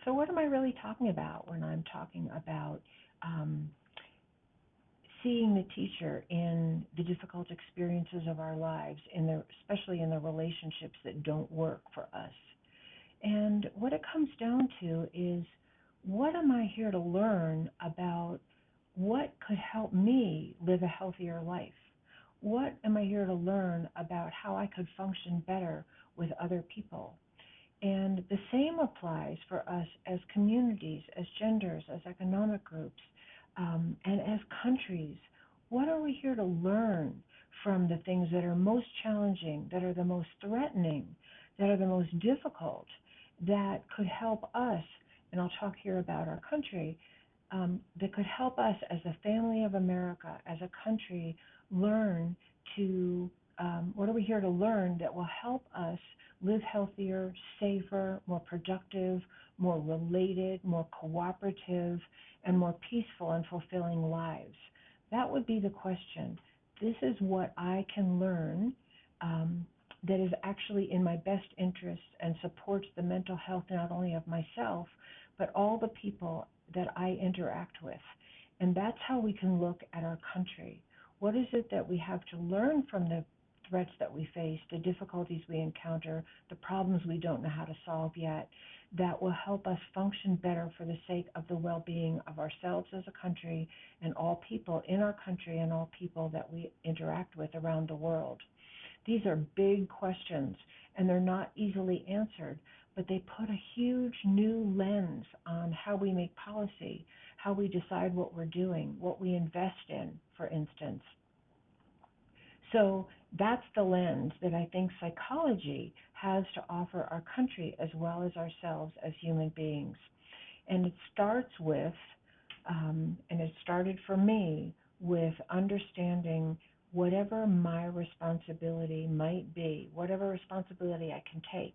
So, what am I really talking about when I'm talking about um, seeing the teacher in the difficult experiences of our lives, especially in the relationships that don't work for us? And what it comes down to is, what am I here to learn about what could help me live a healthier life? What am I here to learn about how I could function better with other people? And the same applies for us as communities, as genders, as economic groups, and as countries. What are we here to learn from the things that are most challenging, that are the most threatening, that are the most difficult, that could help us? And I'll talk here about our country, that could help us as a family of America, as a country, learn to, what are we here to learn that will help us live healthier, safer, more productive, more related, more cooperative, and more peaceful and fulfilling lives? That would be the question. This is what I can learn that is actually in my best interest and supports the mental health not only of myself, but all the people that I interact with. And that's how we can look at our country. What is it that we have to learn from the threats that we face, the difficulties we encounter, the problems we don't know how to solve yet, that will help us function better for the sake of the well-being of ourselves as a country and all people in our country and all people that we interact with around the world? These are big questions, and they're not easily answered, but they put a huge new lens on how we make policy, how we decide what we're doing, what we invest in, for instance. So that's the lens that I think psychology has to offer our country as well as ourselves as human beings. And it starts with, and it started for me with understanding whatever my responsibility might be, whatever responsibility I can take.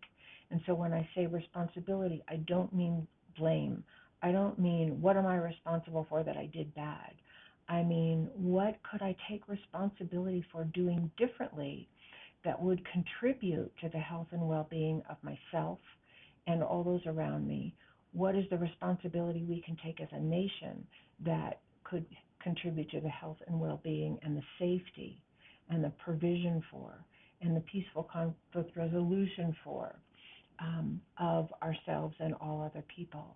And so when I say responsibility, I don't mean blame. I don't mean what am I responsible for that I did bad. I mean, what could I take responsibility for doing differently that would contribute to the health and well-being of myself and all those around me? What is the responsibility we can take as a nation that could contribute to the health and well-being and the safety and the provision for and the peaceful conflict resolution for of ourselves and all other people?